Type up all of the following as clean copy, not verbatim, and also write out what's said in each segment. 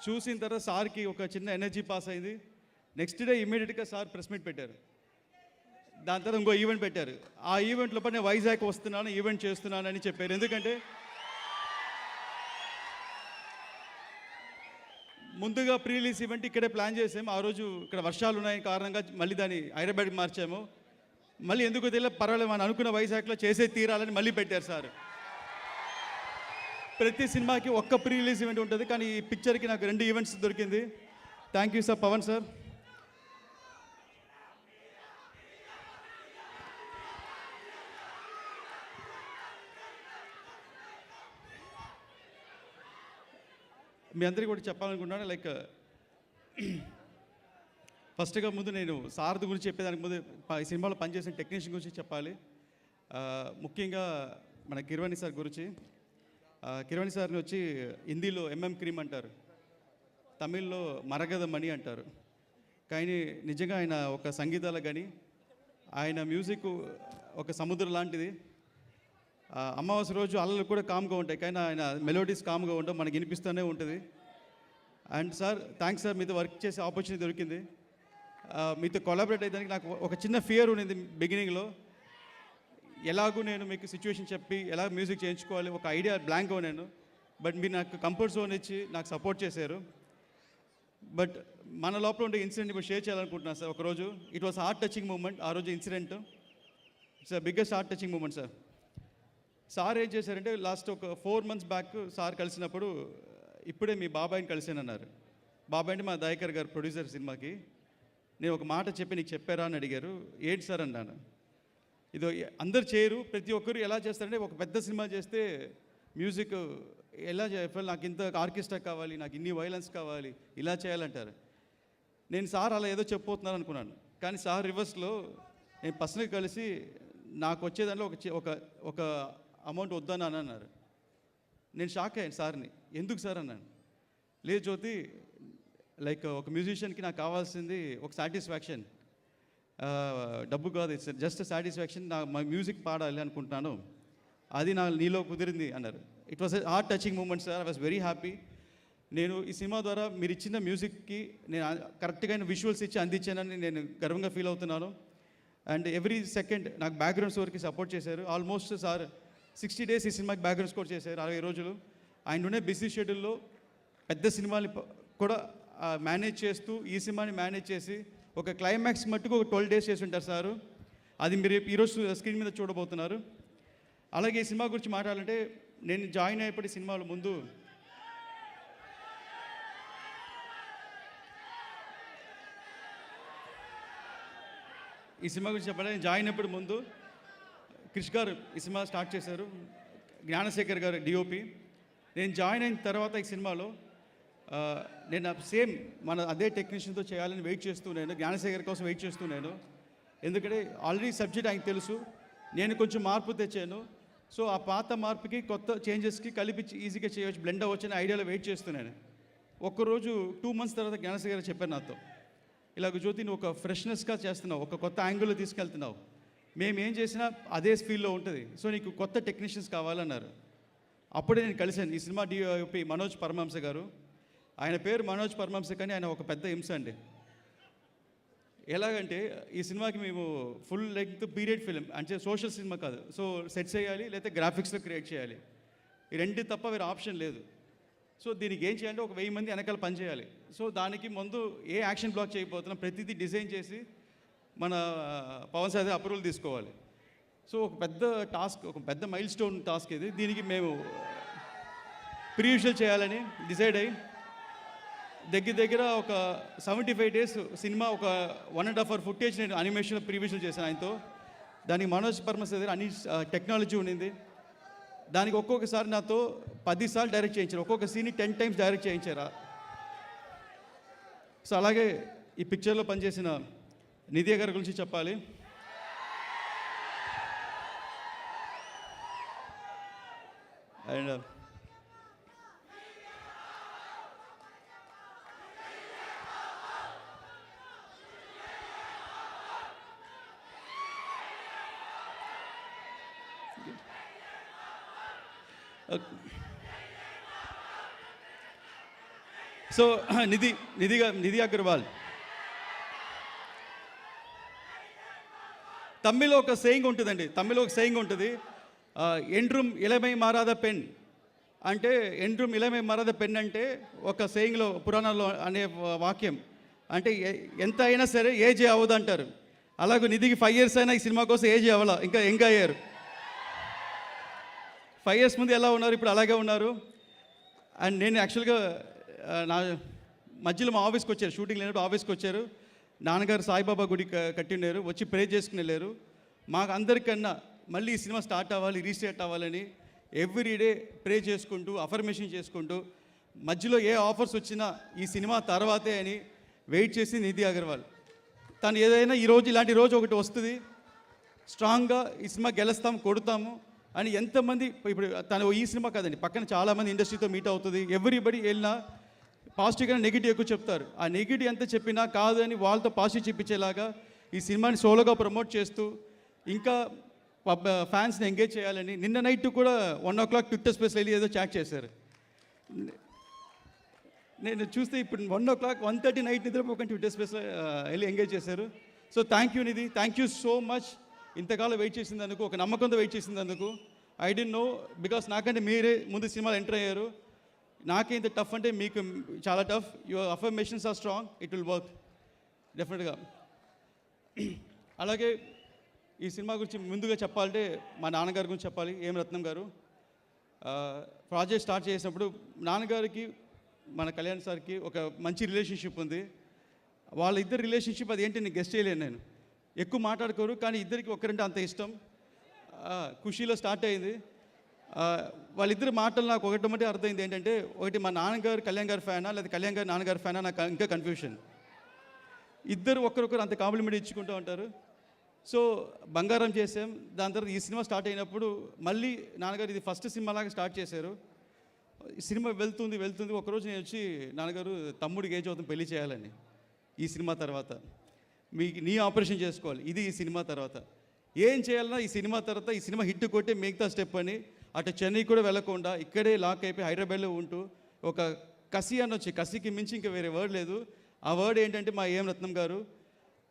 చూసిన తర్వాత సార్కి ఒక చిన్న ఎనర్జీ పాస్ అయింది. నెక్స్ట్ డే ఇమీడియట్గా సార్ ప్రెస్ మీట్ పెట్టారు. దాని తర్వాత ఇంకో ఈవెంట్ పెట్టారు. ఆ ఈవెంట్ లోపల నేను వైజాగ్ వస్తున్నాను, ఈవెంట్ చేస్తున్నాను అని చెప్పారు. ఎందుకంటే ముందుగా ప్రీ రిలీజ్ ఈవెంట్ ఇక్కడే ప్లాన్ చేసాము. ఆ రోజు ఇక్కడ వర్షాలు ఉన్నాయి కారణంగా మళ్ళీ దాన్ని హైదరాబాద్కి మార్చాము. మళ్ళీ ఎందుకు తెలియదు, పర్వాలేదు అని అనుకున్న వైజాగ్లో చేసే తీరాలని మళ్ళీ పెట్టారు సార్. ప్రతి సినిమాకి ఒక్క ప్రీ రిలీజ్ ఈవెంట్ ఉంటుంది, కానీ ఈ పిక్చర్కి నాకు 2 ఈవెంట్స్ దొరికింది. Thank you sir, Pavan sir. మీ అందరికీ కూడా చెప్పాలనుకుంటున్నాను. లైక్ ఫస్ట్గా ముందు నేను సారథి గురించి చెప్పేదానికి ముందు ఈ సినిమాలో పనిచేసిన టెక్నీషియన్ గురించి చెప్పాలి. ముఖ్యంగా మన కిరవాణి సార్ గురించి. కిరవాణి సార్ని వచ్చి హిందీలో ఎంఎం క్రీమ్ అంటారు, తమిళ్లో మరగద మణి అంటారు. కానీ నిజంగా ఆయన ఒక సంగీతాలు కానీ ఆయన మ్యూజిక్ ఒక సముద్రం లాంటిది. అమావాస్య రోజు అల్లలు కూడా కామ్గా ఉంటాయి, కానీ ఆయన మెలోడీస్ కామ్గా ఉండవు, మనకి వినిపిస్తూనే ఉంటుంది. అండ్ సార్, థ్యాంక్స్ సార్, మీతో వర్క్ చేసే ఆపర్చునిటీ దొరికింది. మీతో కొలాబరేట్ అయ్యేదానికి నాకు ఒక చిన్న ఫియర్ ఉండింది బిగినింగ్లో. ఎలాగూ నేను మీకు సిచ్యువేషన్ చెప్పి ఎలా మ్యూజిక్ చేయించుకోవాలి ఒక ఐడియా బ్లాంక్గా ఉన్నాను. బట్ మీరు నాకు కంఫర్ట్ జోన్ ఇచ్చి నాకు సపోర్ట్ చేశారు. బట్ మన లోపల ఉండే ఇన్సిడెంట్ ఇప్పుడు షేర్ చేయాలనుకుంటున్నాను సార్. ఒకరోజు it was heart touching moment. ఆ రోజు incident it's biggest heart touching moment sir. Sir ఏం చేశారంటే లాస్ట్ ఒక 4 months బ్యాక్ సార్ కలిసినప్పుడు, ఇప్పుడే మీ బాబాయిని కలిసానన్నారు. బాబాయ్ అంటే మా దయాకర్ గారు, ప్రొడ్యూసర్ సినిమాకి. నేను ఒక మాట చెప్పి నీకు చెప్పారా అని అడిగారు. ఏంటి సార్ అన్నాను. ఇదో అందరు చేయరు, ప్రతి ఒక్కరు ఎలా చేస్తారంటే ఒక పెద్ద సినిమా చేస్తే మ్యూజిక్ ఎలా చెప్పాలి, నాకు ఇంత ఆర్కెస్ట్రా కావాలి, నాకు ఇన్ని వైలెన్స్ కావాలి, ఇలా చేయాలంటారు. నేను సార్ అలా ఏదో చెప్పబోతున్నాను అనుకున్నాను, కానీ సార్ రివర్స్లో నేను పర్సనల్గా కలిసి నాకు వచ్చేదానిలో ఒక అమౌంట్ వద్దని అన్నారు. నేను షాక్ అయ్యాను సార్ని. ఎందుకు సార్ అన్నాను. లేదు జ్యోతి, లైక్ ఒక మ్యూజిషియన్కి నాకు కావాల్సింది ఒక సాటిస్ఫాక్షన్, డబ్బు కాదు, ఇట్స్ జస్ట్ సాటిస్ఫాక్షన్. మా మ్యూజిక్ పాడాలి అనుకుంటున్నాను, అది నీలో కుదిరింది అన్నారు. It was a heart touching moment sir. I was very happy. నేను ఈ సినిమా ద్వారా మీరు ఇచ్చిన మ్యూజిక్కి నేను కరెక్ట్గా విజువల్స్ ఇచ్చి అందించానని నేను గర్వంగా ఫీల్ అవుతున్నాను. అండ్ ఎవ్రీ సెకండ్ నాకు బ్యాక్గ్రౌండ్ స్కోర్కి సపోర్ట్ చేశారు. ఆల్మోస్ట్ సార్ 60 days ఈ సినిమాకి బ్యాక్గ్రౌండ్ స్కోర్ చేశారు. 60 రోజులు. ఆయన ఉండే బిజీ షెడ్యూల్లో పెద్ద సినిమాని కూడా మేనేజ్ చేస్తూ ఈ సినిమాని మేనేజ్ చేసి ఒక క్లైమాక్స్ మట్టుకు ఒక 12 days చేసి ఉంటారు సారు. అది మీరు ఈరోజు స్క్రీన్ మీద చూడబోతున్నారు. అలాగే ఈ సినిమా గురించి మాట్లాడాలంటే, నేను జాయిన్ అయినప్పటి సినిమాల ముందు ఈ సినిమా గురించి చెప్పాలి. నేను జాయిన్ అయినప్పుడు ముందు క్రిష్ గారు ఈ సినిమా స్టార్ట్ చేశారు, జ్ఞానశేఖర్ గారు డిఓపి. నేను జాయిన్ అయిన తర్వాత ఈ సినిమాలో నేను సేమ్ మన అదే టెక్నీషియన్తో చేయాలని వెయిట్ చేస్తున్నాను, జ్ఞానశేఖర్ కోసం వెయిట్ చేస్తున్నాను. ఎందుకంటే ఆల్రెడీ సబ్జెక్ట్ ఆయనకు తెలుసు, నేను కొంచెం మార్పు తెచ్చాను. సో ఆ పాత మార్పుకి కొత్త చేంజెస్కి కలిపి ఈజీగా చేయవచ్చు, బ్లెండ్ అవ్వచ్చు అనే ఐడియాలో వెయిట్ చేస్తున్నాను. ఒక్కరోజు 2 months తర్వాత జ్ఞానశేఖర్ చెప్పారు నాతో, ఇలాగ జ్యోతి నువ్వు ఒక ఫ్రెష్నెస్గా చేస్తున్నావు, ఒక కొత్త యాంగిల్లో తీసుకెళ్తున్నావు, మేము ఏం చేసినా అదే ఫీల్డ్లో ఉంటుంది, సో నీకు కొత్త టెక్నీషియన్స్ కావాలన్నారు. అప్పుడే నేను కలిశాను ఈ సినిమా డిఓపి మనోజ్ పరమహంస గారు. ఆయన పేరు మనోజ్ పరమహంస, కానీ ఆయన ఒక పెద్ద హింస అండి. ఎలాగంటే ఈ సినిమాకి మేము ఫుల్ లెంగ్త్ పీరియడ్ ఫిలిం, అంటే సోషల్ సినిమా కాదు. సో సెట్ చేయాలి, లేకపోతే గ్రాఫిక్స్లో క్రియేట్ చేయాలి, ఈ రెండు తప్ప వేరే ఆప్షన్ లేదు. సో దీనికి ఏం చేయాలంటే ఒక 1000 మంది వెనకాల పని చేయాలి. సో దానికి ముందు ఏ యాక్షన్ బ్లాక్ చేయకపోతున్నాం, ప్రతిదీ డిజైన్ చేసి మన పవన్ సార్ అప్రూవల్ తీసుకోవాలి. సో ఒక పెద్ద టాస్క్, ఒక పెద్ద మైల్ స్టోన్ టాస్క్ ఇది. దీనికి మేము ప్రీ విజువల్ చేయాలని డిసైడ్ అయ్యి దగ్గర ఒక 75 days సినిమా, ఒక 1.5 hour ఫుటేజ్ నేను అనిమేషన్లో ప్రీ విజువల్ చేశాను ఆయనతో. దానికి మనోజ్ పరమహంస దగ్గర అన్ని టెక్నాలజీ ఉండింది. దానికి ఒక్కొక్కసారి నాతో 10 సార్లు డైరెక్ట్ చేయించారు, ఒక్కొక్క సీన్ని 10 times డైరెక్ట్ చేయించారా. సో అలాగే ఈ పిక్చర్లో పనిచేసిన నిధియ గారి గురించి చెప్పాలి. And so Nidhi Agarwal. తమిళ్లో ఒక సేయింగ్ ఉంటుందండి, తమిళ్లో ఒక సేయింగ్ ఉంటుంది, ఎండ్రూమ్ ఇలమై మారాద పెన్ అంటే, ఎండ్రూమ్ ఇలమై మారాద పెన్ అంటే ఒక సేయింగ్లో పురాణంలో అనే వాక్యం అంటే ఎంత అయినా సరే ఏజ్ అవ్వదు అంటారు. అలాగే నిధికి 5 years అయినా ఈ సినిమా కోసం ఏజ్ అవ్వాల, ఇంకా యంగ్ అయ్యారు. 5 years ముందు ఎలా ఉన్నారు ఇప్పుడు అలాగే ఉన్నారు. అండ్ నేను యాక్చువల్గా నా మధ్యలో మా ఆఫీస్కి వచ్చారు, షూటింగ్ లేనప్పుడు ఆఫీస్కి వచ్చారు. నాన్నగారు సాయిబాబా గుడి కట్టిండారు, వచ్చి ప్రే చేసుకుని వెళ్ళారు. మాకు అందరికన్నా మళ్ళీ ఈ సినిమా స్టార్ట్ అవ్వాలి, రీస్టార్ట్ అవ్వాలని ఎవ్రీడే ప్రే చేసుకుంటూ అఫర్మేషన్ చేసుకుంటూ మధ్యలో ఏ ఆఫర్స్ వచ్చినా ఈ సినిమా తర్వాతే అని వెయిట్ చేసి నిధి అగర్వాల్. తను ఏదైనా ఈరోజు ఇలాంటి రోజు ఒకటి వస్తుంది, స్ట్రాంగ్గా ఈ సినిమా గెలుస్తాం, కొడతాము అని ఎంతమంది, ఇప్పుడు తను ఈ సినిమా కాదండి, పక్కన చాలామంది ఇండస్ట్రీతో మీట్ అవుతుంది, ఎవ్రీబడి వెళ్ళినా పాజిటివ్గా నెగిటివ్ ఎక్కువ చెప్తారు. ఆ నెగిటివ్ ఎంత చెప్పినా కాదు అని వాళ్ళతో పాజిటివ్ చెప్పించేలాగా ఈ సినిమాని సోలోగా ప్రమోట్ చేస్తూ ఇంకా ఫ్యాన్స్ని ఎంగేజ్ చేయాలని నిన్న నైట్ కూడా 1 o'clock ట్విట్టర్ స్పేస్లో వెళ్ళి ఏదో చాట్ చేశారు. నేను చూస్తే ఇప్పుడు 1 o'clock 1:30 నైట్ నిద్రపోకుండా ట్విట్టర్ స్పేస్లో వెళ్ళి ఎంగేజ్ చేశారు. So thank you Nidhi, thank you so much. ఇంతకాలం వెయిట్ చేసిందందుకు, ఒక నమ్మకంతో వెయిట్ చేసిందందుకు. ఐ డోంట్ నో, బికాస్ నాకంటే మీరే ముందు సినిమాలు ఎంటర్ అయ్యారు. నాకే ఇంత టఫ్ అంటే మీకు చాలా tough. Your affirmations are strong, it will work డెఫినెట్గా. అలాగే ఈ సినిమా గురించి ముందుగా చెప్పాలంటే మా నాన్నగారి గురించి చెప్పాలి. ఏం రత్నం గారు ప్రాజెక్ట్ స్టార్ట్ చేసినప్పుడు నాన్నగారికి మన కళ్యాణ్ సార్కి ఒక మంచి రిలేషన్షిప్ ఉంది. వాళ్ళిద్దరు రిలేషన్షిప్ అది ఏంటి నేను గెస్ట్ చేయలేను. నేను ఎక్కువ మాట్లాడుకోరు, కానీ ఇద్దరికి ఒకరంటే అంత ఇష్టం. ఖుషీలో స్టార్ట్ అయింది. వాళ్ళిద్దరు మాటలు నాకు ఒకటి అర్థమైంది ఏంటంటే, ఒకటి మా నాన్నగారు కళ్యాణ్ గారి ఫ్యానా లేదా కళ్యాణ్ గారు నాన్నగారి ఫ్యానా, నాకు ఇంకా కన్ఫ్యూషన్. ఇద్దరు ఒకరొకరు అంత కాంప్లిమెంట్ ఇచ్చుకుంటూ ఉంటారు. సో బంగారం చేసాం. దాని తర్వాత ఈ సినిమా స్టార్ట్ అయినప్పుడు మళ్ళీ నాన్నగారు ఇది ఫస్ట్ సినిమా లాగా స్టార్ట్ చేశారు. ఈ సినిమా వెళ్తుంది. ఒకరోజు నేను వచ్చి, నాన్నగారు తమ్ముడికి ఏజ్ అవుతుంది, పెళ్లి చేయాలని ఈ సినిమా తర్వాత, నీ ఆపరేషన్ చేసుకోవాలి, ఇది ఈ సినిమా తర్వాత ఏం చేయాలన్నా ఈ సినిమా తర్వాత, ఈ సినిమా హిట్ కొట్టే మిగతా స్టెప్ అని అటు చెన్నై కూడా వెళ్ళకుండా ఇక్కడే లాక్ అయిపోయి హైదరాబాద్లో ఉంటూ ఒక కసి అనొచ్చి, కసికి మించి ఇంకా వేరే వర్డ్ లేదు. ఆ వర్డ్ ఏంటంటే మా ఏం రత్నం గారు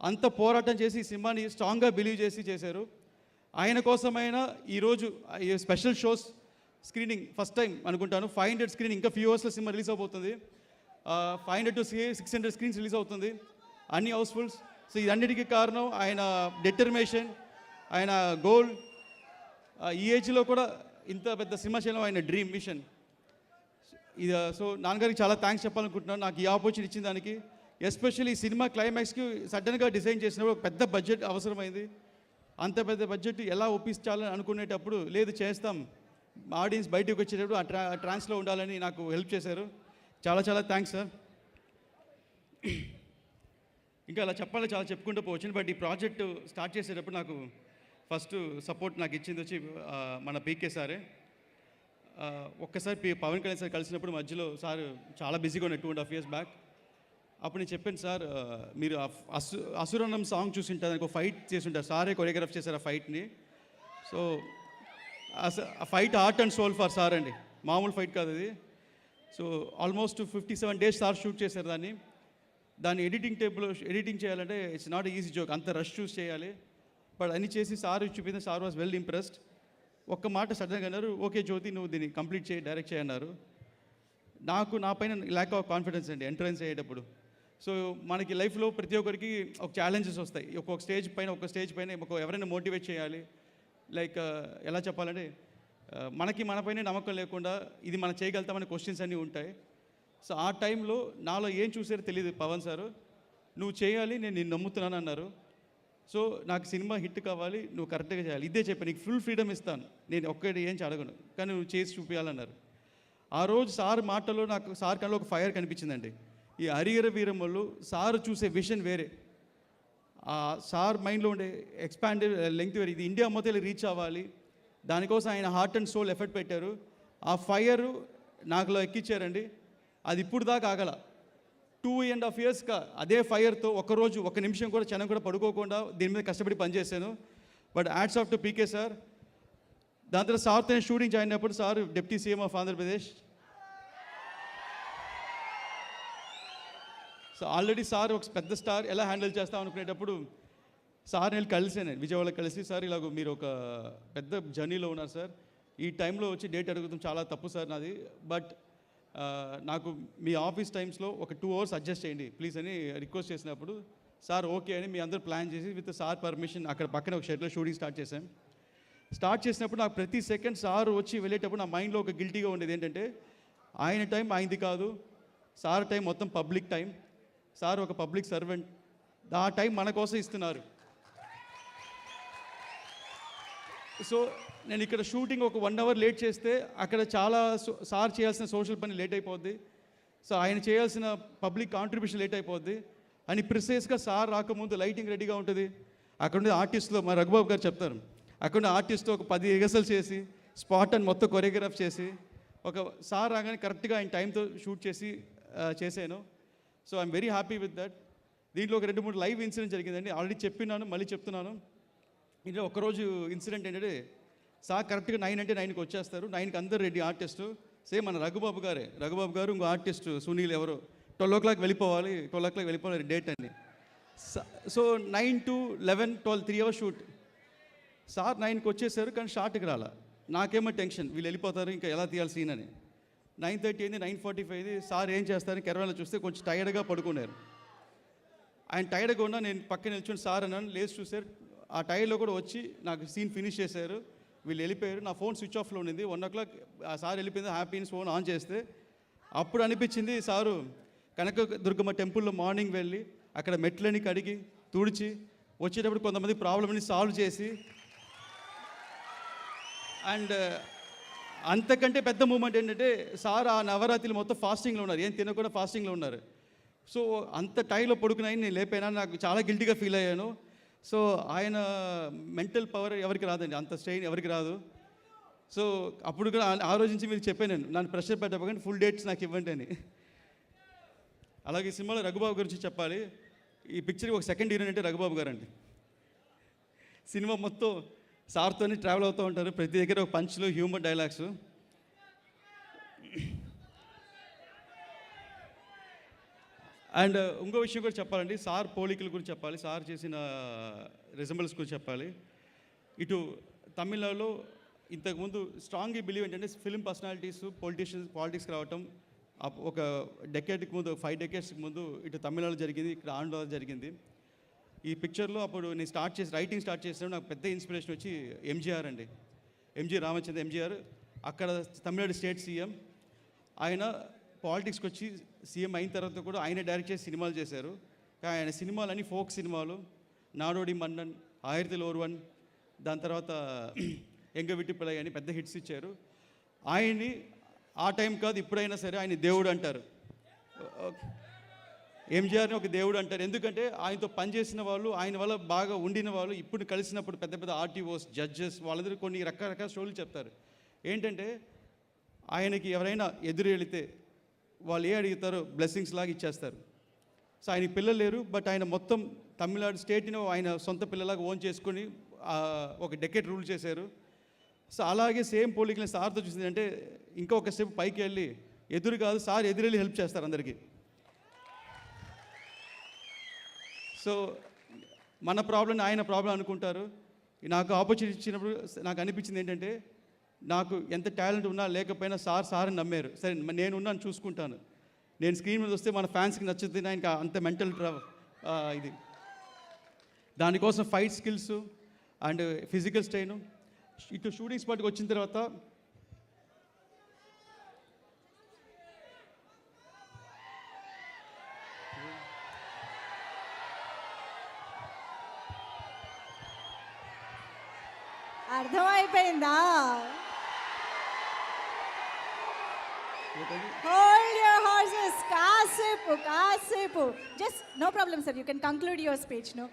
అంత పోరాటం చేసి ఈ సినిమాని స్ట్రాంగ్గా బిలీవ్ చేసి చేశారు. ఆయన కోసమైనా ఈరోజు special shows screening first time అనుకుంటాను. 500 స్క్రీనింగ్, ఇంకా ఫ్యూ అవర్స్లో సినిమా రిలీజ్ అవబోతుంది. 500 to 600 స్క్రీన్స్ రిలీజ్ అవుతుంది, అన్ని హౌస్ఫుల్స్. సో ఇదన్నిటికీ కారణం ఆయన డెటర్మినేషన్, ఆయన గోల్. ఈ ఏజ్లో కూడా ఇంత పెద్ద సినిమా చేయడం ఆయన డ్రీమ్ మిషన్. ఇది సో నాన్నగారికి చాలా థ్యాంక్స్ చెప్పాలనుకుంటున్నాను నాకు ఈ ఆపర్చునిటీ ఇచ్చిన దానికి. ఎస్పెషల్లీ ఈ సినిమా క్లైమాక్స్కి సడన్గా డిజైన్ చేసినప్పుడు ఒక పెద్ద బడ్జెట్ అవసరమైంది. అంత పెద్ద బడ్జెట్ ఎలా ఒప్పించాలని అనుకునేటప్పుడు లేదు చేస్తాం, ఆడియన్స్ బయటకు వచ్చేటప్పుడు ఆ ట్రాన్స్లో ఉండాలని నాకు హెల్ప్ చేశారు. చాలా చాలా థ్యాంక్స్ సార్. ఇంకా అలా చెప్పాలి, చాలా చెప్పుకుంటూ పోవచ్చు. బట్ ఈ ప్రాజెక్టు స్టార్ట్ చేసేటప్పుడు నాకు ఫస్ట్ సపోర్ట్ నాకు ఇచ్చింది వచ్చి మన పీకే సారే. ఒక్కసారి పవన్ కళ్యాణ్ సార్ కలిసినప్పుడు మధ్యలో సార్ చాలా బిజీగా ఉన్న 2.5 years బ్యాక్. అప్పుడు నేను చెప్పాను సార్, మీరు అసురన్నం సాంగ్ చూసింటారు, దానికి ఒక ఫైట్ చేసి ఉంటారు, సారే కొరియోగ్రాఫ్ చేశారు ఆ ఫైట్ని. సో ఆ fight heart and soul for sir అండి, మామూలు ఫైట్ కాదు అది. So almost 57 days sir shoot చేశారు దాన్ని ఎడిటింగ్ చేయాలంటే ఇట్స్ నాట్ ఈజీ జోక్, అంత రష్ చూస్ చేయాలి. బట్ అన్ని చేసి సార్ చూపించిన సార్ వాజ్ వెల్ ఇంప్రెస్డ్. ఒక్క మాట సడన్గా అన్నారు, ఓకే జ్యోతి నువ్వు దీన్ని కంప్లీట్ చేయి, డైరెక్ట్ చేయన్నారు. నాకు నా పైన ల్యాక్ ఆఫ్ కాన్ఫిడెన్స్ అండి ఎంట్రన్స్ అయ్యేటప్పుడు. సో మనకి లైఫ్లో ప్రతి ఒక్కరికి ఒక ఛాలెంజెస్ వస్తాయి. ఒక్కొక్క స్టేజ్ పైన ఎవరైనా మోటివేట్ చేయాలి. లైక్ ఎలా చెప్పాలంటే మనకి మనపైనే నమ్మకం లేకుండా ఇది మనం చేయగలుగుతామనే క్వశ్చన్స్ అన్నీ ఉంటాయి. సో ఆ టైంలో నాలో ఏం చూసారో తెలియదు పవన్ సారు, నువ్వు చేయాలి, నేను నిన్ను నమ్ముతున్నాను అన్నారు. సో నాకు సినిమా హిట్ కావాలి, నువ్వు కరెక్ట్గా చేయాలి, ఇదే చెప్పి నీకు ఫుల్ ఫ్రీడమ్ ఇస్తాను, నేను ఒక్కటి ఏం అడగను, కానీ నువ్వు చేసి చూపించాలన్నారు. ఆ రోజు సార్ మాటలో నాకు సార్ కన్నా ఒక ఫైర్ కనిపించిందండి. ఈ హరిహర వీరమ్మలు సార్ చూసే విషన్ వేరే, ఆ సార్ మైండ్లో ఉండే ఎక్స్పాండెడ్ లెంగ్త్ వేరే. ఇది ఇండియా మొత్తం రీచ్ అవ్వాలి, దానికోసం ఆయన హార్ట్ అండ్ సోల్ ఎఫర్ట్ పెట్టారు. ఆ ఫైరు నాకులో ఎక్కించారండి. అది ఇప్పుడు దాకా ఆగల. 2.5 years అదే ఫైర్తో ఒకరోజు ఒక నిమిషం కూడా క్షణం కూడా పడుకోకుండా దీని మీద కష్టపడి పనిచేశాను. But hats off to PK sir. దాని తర్వాత సార్తో నేను షూటింగ్ జాయిన్ అయినప్పుడు sir deputy CM of Andhra Pradesh. So already sir ఒక పెద్ద స్టార్ ఎలా హ్యాండిల్ చేస్తాం అనుకునేటప్పుడు సార్ నేను కలిసాను, విజయవాడలో కలిసి, సార్ ఇలాగ మీరు ఒక పెద్ద జర్నీలో ఉన్నారు సార్, ఈ టైంలో వచ్చి డేట్ అడుగుతాం చాలా తప్పు సార్ నాది, బట్ నాకు మీ ఆఫీస్ టైమ్స్లో ఒక 2 hours అడ్జస్ట్ చేయండి ప్లీజ్ అని రిక్వెస్ట్ చేసినప్పుడు సార్ ఓకే అని మీ అందరూ ప్లాన్ చేసి విత్ సార్ పర్మిషన్ అక్కడ పక్కన ఒక షెడ్లో షూటింగ్ స్టార్ట్ చేసినప్పుడు నాకు ప్రతి సెకండ్ సార్ వచ్చి వెళ్ళేటప్పుడు నా మైండ్లో ఒక గిల్టీగా ఉండేది ఏంటంటే ఆయన టైం ఆయనది కాదు, సార్ టైం మొత్తం పబ్లిక్ టైం, సార్ ఒక పబ్లిక్ సర్వెంట్, ఆ టైం మన కోసం ఇస్తున్నారు. సో నేను ఇక్కడ షూటింగ్ ఒక 1 hour లేట్ చేస్తే అక్కడ చాలా సార్ చేయాల్సిన సోషల్ పని లేట్ అయిపోద్ది, సో ఆయన చేయాల్సిన పబ్లిక్ కాంట్రిబ్యూషన్ లేట్ అయిపోద్ది అని ప్రిసైజ్గా సార్ రాకముందు లైటింగ్ రెడీగా ఉంటుంది. అక్కడ ఉండే ఆర్టిస్ట్లో మా రఘుబాబు గారు చెప్తారు, అక్కడ ఆర్టిస్ట్తో ఒక 10 రిహర్సల్ చేసి స్పాట్ అని మొత్తం కొరియోగ్రాఫ్ చేసి ఒక సార్ రాగానే కరెక్ట్గా ఆయన టైంతో షూట్ చేశాను. So I'm very happy with that. దీంట్లో ఒక 2-3 లైవ్ ఇన్సిడెంట్ జరిగిందండి, ఆల్రెడీ చెప్పినాను మళ్ళీ చెప్తున్నాను. ఇందులో ఒకరోజు ఇన్సిడెంట్ ఏంటంటే సార్ కరెక్ట్గా 9 అంటే 9కి వచ్చేస్తారు, 9కి అందరు రెడీ ఆర్టిస్టు, సేమ్ మన రఘుబాబు గారు ఇంకో ఆర్టిస్టు సునీల్ ఎవరో 12 o'clock వెళ్ళిపోవాలి డేట్ అని. So 9 to 11, 12 3 hours shoot. Sir 9కి వచ్చేసారు కానీ షార్ట్కి రాలా. నాకేమో టెన్షన్, వీళ్ళు వెళ్ళిపోతారు ఇంకా ఎలా తీయాలి సీన్ అని. 9:30 అయింది, 9:45 సార్ ఏం చేస్తారని కెరవాలో చూస్తే కొంచెం టైర్డ్గా పడుకున్నారు. ఆయన టైర్డ్గా ఉన్నా నేను పక్కన నిల్చుని సార్ అన్నాను, లేచి చూసారు ఆ టైర్లో కూడా వచ్చి నాకు సీన్ ఫినిష్ చేశారు. వీళ్ళు వెళ్ళిపోయారు, నా ఫోన్ స్విచ్ ఆఫ్లో ఉండింది. 1 o'clock ఆ సార్ వెళ్ళిపోయింది, హ్యాపీ ఫోన్ ఆన్ చేస్తే అప్పుడు అనిపించింది సారు కనకదుర్గమ్మ టెంపుల్లో మార్నింగ్ వెళ్ళి అక్కడ మెట్లని కడిగి తుడిచి వచ్చేటప్పుడు కొంతమంది ప్రాబ్లమ్ని సాల్వ్ చేసి, అండ్ అంతకంటే పెద్ద మూమెంట్ ఏంటంటే సార్ ఆ నవరాత్రులు మొత్తం ఫాస్టింగ్లో ఉన్నారు, ఏం తినకుండా ఫాస్టింగ్లో ఉన్నారు. సో అంత టైంలో పడుకున్నాయి నేను లేపైనా, నాకు చాలా గిల్టీగా ఫీల్ అయ్యాను. సో ఆయన మెంటల్ పవర్ ఎవరికి రాదండి, అంత స్ట్రెయిన్ ఎవరికి రాదు. సో అప్పుడు కూడా ఆ రోజు నుంచి మీరు చెప్పాను, నన్ను ప్రెషర్ పెట్టకపోతే ఫుల్ డేట్స్ నాకు ఇవ్వండి అని. అలాగే ఈ సినిమాలో రఘుబాబు గురించి చెప్పాలి. ఈ పిక్చర్కి ఒక సెకండ్ హీరోయిన్ అంటే రఘుబాబు గారు అండి. సినిమా మొత్తం సార్తోనే ట్రావెల్ అవుతూ ఉంటారు, ప్రతి దగ్గర ఒక పంచ్లు హ్యూమర్ డైలాగ్స్. అండ్ ఇంకో విషయం కూడా చెప్పాలండి, సార్ పోలికల గురించి చెప్పాలి, సార్ చేసిన రిజంబుల్స్ గురించి చెప్పాలి. ఇటు తమిళనాడులో ఇంతకుముందు స్ట్రాంగ్గా బిలీవ్ ఏంటంటే ఫిల్మ్ పర్సనాలిటీస్ పాలిటిక్స్కి రావటం ఒక డెకేడ్కి ముందు 5 decades ముందు ఇటు తమిళనాడు జరిగింది, ఇక్కడ ఆంధ్రలో జరిగింది. ఈ పిక్చర్లో అప్పుడు నేను రైటింగ్ స్టార్ట్ చేసినప్పుడు నాకు పెద్ద ఇన్స్పిరేషన్ వచ్చి ఎంజీఆర్ అండి, రామచంద్ర ఎంజీఆర్. అక్కడ తమిళనాడు స్టేట్ సీఎం. ఆయన పాలిటిక్స్కి వచ్చి సీఎం అయిన తర్వాత కూడా ఆయన డైరెక్ట్ చేసి సినిమాలు చేశారు. కానీ ఆయన సినిమాలన్నీ ఫోక్ సినిమాలు, నాడోడి మన్నన్, ఆయిరతిల్ ఓర్వన్, దాని తర్వాత ఎంగ విట్టిపిల్లై అని పెద్ద హిట్స్ ఇచ్చారు. ఆయన్ని ఆ టైం కాదు ఇప్పుడైనా సరే ఆయన దేవుడు అంటారు, ఎంజీఆర్ని ఒక దేవుడు అంటారు. ఎందుకంటే ఆయనతో పనిచేసిన వాళ్ళు, ఆయన వల్ల బాగా ఉండిన వాళ్ళు, ఇప్పుడు కలిసినప్పుడు పెద్ద పెద్ద ఆర్టీఓస్, జడ్జెస్ వాళ్ళందరూ కొన్ని రకరకాల స్టోరీలు చెప్తారు. ఏంటంటే ఆయనకి ఎవరైనా ఎదురు వెళితే వాళ్ళు ఏ అడుగుతారో బ్లెస్సింగ్స్ లాగా ఇచ్చేస్తారు. సో ఆయనకి పిల్లలు లేరు, బట్ ఆయన మొత్తం తమిళనాడు స్టేట్ని ఆయన సొంత పిల్లలాగా ఓన్ చేసుకొని ఒక డెకేడ్ రూల్ చేశారు. సో అలాగే సేమ్ పోలికలు సార్తో చూసింది అంటే ఇంకొక స్టెప్ పైకి వెళ్ళి ఎదురు కాదు సార్ ఎదురెళ్ళి హెల్ప్ చేస్తారు అందరికీ. సో మన ప్రాబ్లం ఆయన ప్రాబ్లం అనుకుంటారు. నాకు ఆపర్చునిటీ ఇచ్చినప్పుడు నాకు అనిపించింది ఏంటంటే నాకు ఎంత టాలెంట్ ఉన్నా లేకపోయినా సార్ నమ్మారు. సరే నేనున్నాను చూసుకుంటాను, నేను స్క్రీన్ మీద వస్తే మన ఫ్యాన్స్కి నచ్చుతుంది, ఆయనకి అంత మెంటల్ ఇది. దానికోసం fight skills and physical strain. ఇటు షూటింగ్ స్పాట్కి వచ్చిన తర్వాత అర్థమైపోయిందా? Hold your horses. కాసేపు. Just no problem, sir. You can conclude your speech, no?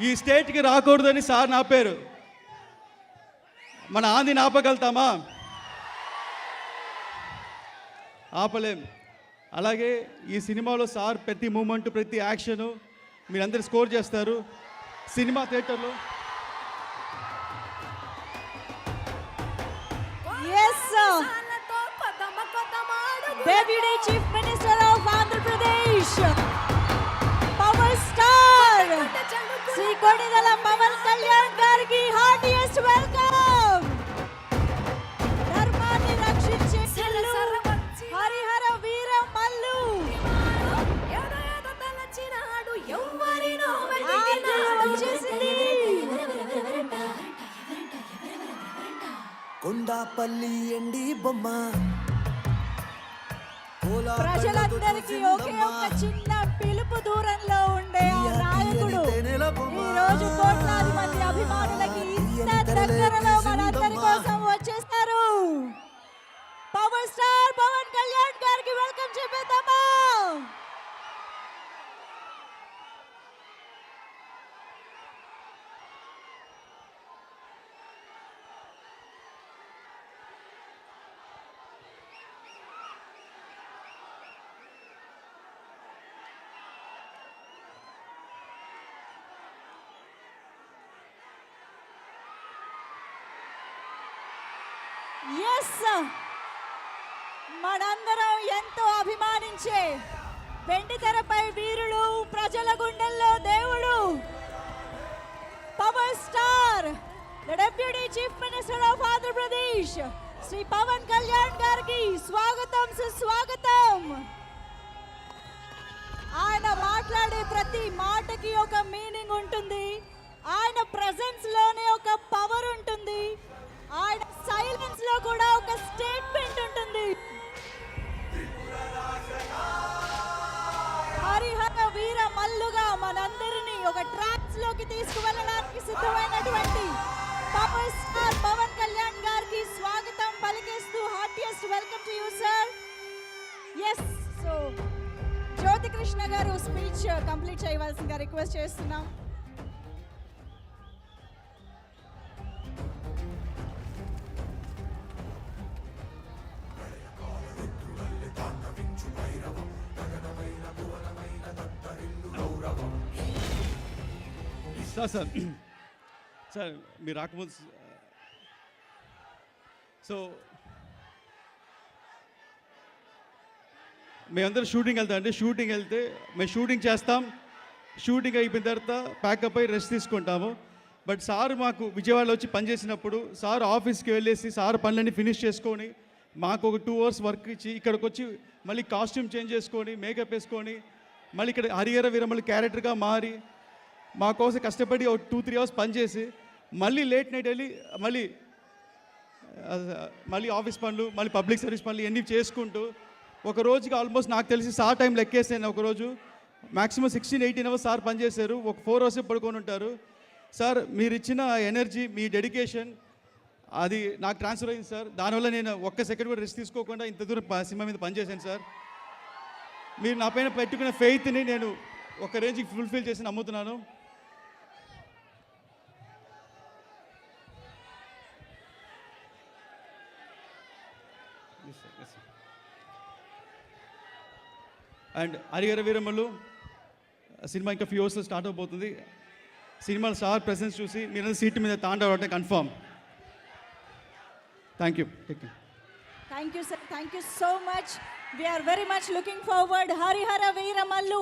ఈ స్టేట్కి రాకూడదని సార్ నా పేరు, మన ఆంధ్రని ఆపగలుగుతామా? ఆపలేం. అలాగే ఈ సినిమాలో సార్ ప్రతి మూమెంట్, ప్రతి యాక్షను మీరందరూ స్కోర్ చేస్తారు. సినిమా థియేటర్లో Deputy Chief Minister of Andhra Pradesh, Power Star, Sri Kodidala Pawan Kalyan Gargi, heartiest welcome. ధర్మాన్ని రక్షించే హరిహర వీర మల్లు వచ్చేసింది. కొండాపల్లి ఎండి బొమ్మ ప్రజలందరికీ ఒకే ఒక్క చిన్న పిలుపు దూరంలో ఉండే ఆ నాయకుడు ఈ రోజు కోట్లాది మంది అభిమానులకి ఇంత దగ్గరలో మనందరి కోసం వచ్చేస్తారు. పవర్ స్టార్ పవన్ కళ్యాణ్ గారికి వెల్కమ్ చెప్పేద్దామా? ఎస్, మనందరం ఎంతో అభిమానించే వెండి తెరపై వీరుడు, ప్రజల గుండెల్లో దేవుడు, power star the deputy chief minister of Andhra Pradesh Shri Pawan Kalyan గారికి స్వాగతం, సుస్వాగతం. ఆయన మాట్లాడే ప్రతి మాటకి ఒక మీనింగ్ ఉంటుంది. ఆయన ప్రెజెన్స్ లోనే ఒక పవర్ ఉంటుంది. ఆయన సైలెన్స్ లో కూడా ఒక స్టేట్మెంట్ ఉంటుంది. హరిహర వీర మల్లుగా మనందరినీ ఒక ట్రాక్స్ లోకి తీసుకువెళ్ళడానికి సిద్ధమైనటువంటి పవర్ స్టార్ పవన్ కళ్యాణ్ గారికి స్వాగతం పలికేస్తూ heartiest welcome to you sir. Yes, so Jyothi Krishna గారు స్పీచ్ కంప్లీట్ చేయవలసిందిగా రిక్వెస్ట్ చేస్తున్నాం. సార్ సార్ మీరు రాకముందు సో మేమందరం షూటింగ్ వెళ్తాం అండి. షూటింగ్ వెళ్తే మేము షూటింగ్ చేస్తాం. షూటింగ్ అయిపోయిన తర్వాత ప్యాకప్ అయ్యి రెస్ట్ తీసుకుంటాము. బట్ సార్ మాకు విజయవాడలో వచ్చి పనిచేసినప్పుడు సార్ ఆఫీస్కి వెళ్ళేసి సార్ పనులన్నీ ఫినిష్ చేసుకొని మాకు ఒక 2 hours వర్క్ ఇచ్చి ఇక్కడికి వచ్చి మళ్ళీ కాస్ట్యూమ్ చేంజ్ చేసుకొని మేకప్ వేసుకొని మళ్ళీ ఇక్కడ హరిహర వీరమల్లు క్యారెక్టర్గా మారి మా కోసం కష్టపడి ఒక 2-3 hours పనిచేసి మళ్ళీ లేట్ నైట్ వెళ్ళి మళ్ళీ ఆఫీస్ పనులు, మళ్ళీ పబ్లిక్ సర్వీస్ పనులు ఇవన్నీ చేసుకుంటూ ఒక రోజుకి ఆల్మోస్ట్ నాకు తెలిసి సార్ టైం లెక్కేసాను. ఒకరోజు మ్యాక్సిమం 16-18 hours సార్ పనిచేశారు. ఒక 4 hours పడుకొని ఉంటారు. సార్ మీరు ఇచ్చిన ఎనర్జీ, మీ డెడికేషన్ అది నాకు ట్రాన్స్ఫర్ అయింది సార్. దానివల్ల నేను ఒక్క సెకండ్ కూడా రెస్ట్ తీసుకోకుండా ఇంత దూరం సినిమా మీద పనిచేశాను సార్. మీరు నా పైన పెట్టుకున్న ఫెయిత్ని నేను ఒక రేంజ్కి ఫుల్ఫిల్ చేసి నమ్ముతున్నాను. అండ్ హరిహర వీరమల్లు సినిమా ఇంకా ఫ్యూ అవర్స్లో స్టార్ట్ అవబోతుంది. సినిమాలో స్టార్ ప్రెసెన్స్ చూసి మీరు సీట్ మీద తాండవడం confirm. Thank you. Thank you, sir. Thank you so much. We are very much looking forward. Harihara Veeramallu